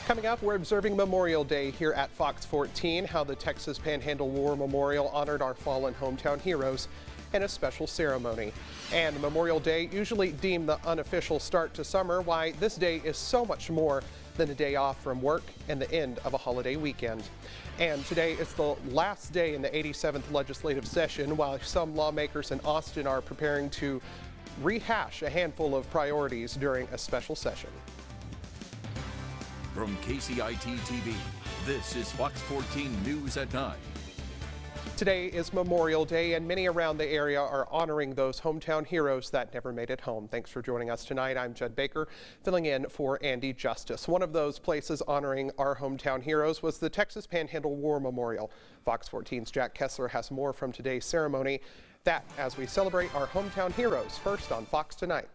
Coming up, we're observing Memorial Day here at Fox 14, how the Texas Panhandle War Memorial honored our fallen hometown heroes in a special ceremony. And Memorial Day, usually deemed the unofficial start to summer, why this day is so much more than a day off from work and the end of a holiday weekend. And today is the last day in the 87th legislative session, while some lawmakers in Austin are preparing to rehash a handful of priorities during a special session. From KCIT TV, this is Fox 14 News at 9. Today is Memorial Day, and many around the area are honoring those hometown heroes that never made it home. Thanks for joining us tonight. I'm Judd Baker, filling in for Andy Justice. One of those places honoring our hometown heroes was the Texas Panhandle War Memorial. Fox 14's Jack Kessler has more from today's ceremony. That as we celebrate our hometown heroes, first on Fox Tonight.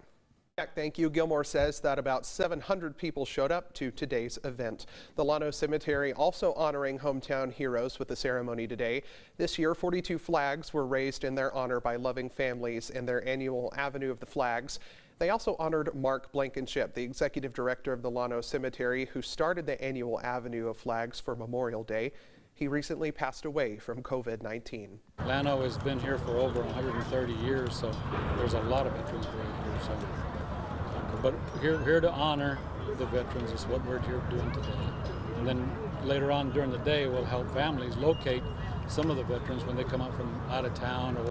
Jack, thank you. Gilmore says that about 700 people showed up to today's event. The Llano Cemetery also honoring hometown heroes with the ceremony today. This year, 42 flags were raised in their honor by loving families in their annual Avenue of the Flags. They also honored Mark Blankenship, the executive director of the Llano Cemetery, who started the annual Avenue of Flags for Memorial Day. He recently passed away from COVID-19. Llano has been here for over 130 years, so there's a lot of veterans buried here. But here to honor the veterans is what we're here doing today. And then later on during the day, we'll help families locate some of the veterans when they come up from out of town.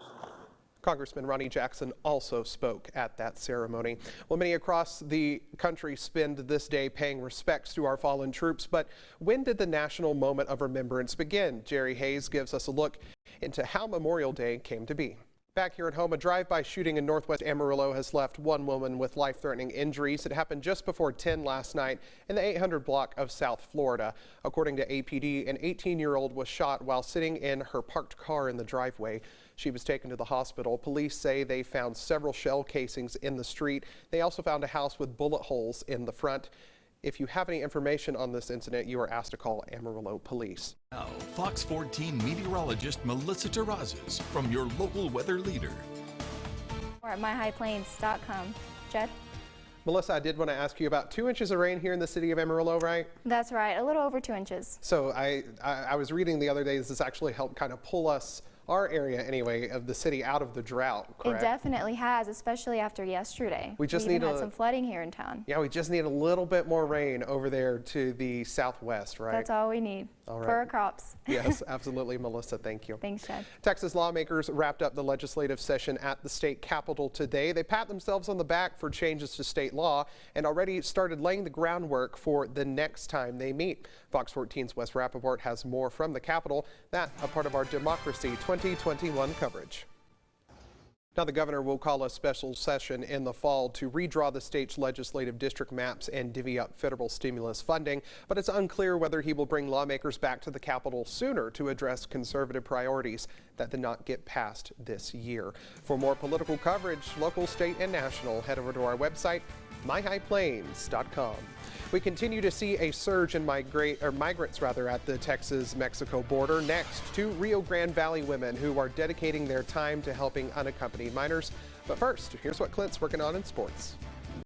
Congressman Ronnie Jackson also spoke at that ceremony. Well, many across the country spend this day paying respects to our fallen troops, but when did the national moment of remembrance begin? Jerry Hayes gives us a look into how Memorial Day came to be. Back here at home, a drive-by shooting in northwest Amarillo has left one woman with life-threatening injuries. It happened just before 10 last night in the 800 block of South Florida. According to APD, an 18-year-old was shot while sitting in her parked car in the driveway. She was taken to the hospital. Police say they found several shell casings in the street. They also found a house with bullet holes in the front. If you have any information on this incident, you are asked to call Amarillo Police. Now, Fox 14 meteorologist Melissa Terrazas from your local weather leader. Or at myhighplains.com. Judd? Melissa, I did want to ask you about 2 inches of rain here in the city of Amarillo, right? That's right, a little over 2 inches. So I was reading the other day, this actually helped kind of pull us, our area anyway, of the city out of the drought, correct? It definitely has, especially after yesterday. We just even had some flooding here in town. Yeah, we just need a little bit more rain over there to the southwest, right? That's all we need for our crops. Yes, absolutely, Melissa. Thank you. Thanks, Chad. Texas lawmakers wrapped up the legislative session at the state capitol today. They pat themselves on the back for changes to state law and already started laying the groundwork for the next time they meet. Fox 14's Wes Rappaport has more from the Capitol. That a part of our Democracy 2021 coverage. Now, the governor will call a special session in the fall to redraw the state's legislative district maps and divvy up federal stimulus funding, but it's unclear whether he will bring lawmakers back to the Capitol sooner to address conservative priorities that did not get passed this year. For more political coverage, local, state, and national, head over to our website, myhighplains.com. We continue to see a surge in migrants at the Texas-Mexico border. Next, 2 Rio Grande Valley women who are dedicating their time to helping unaccompanied minors. But first, here's what Clint's working on in sports.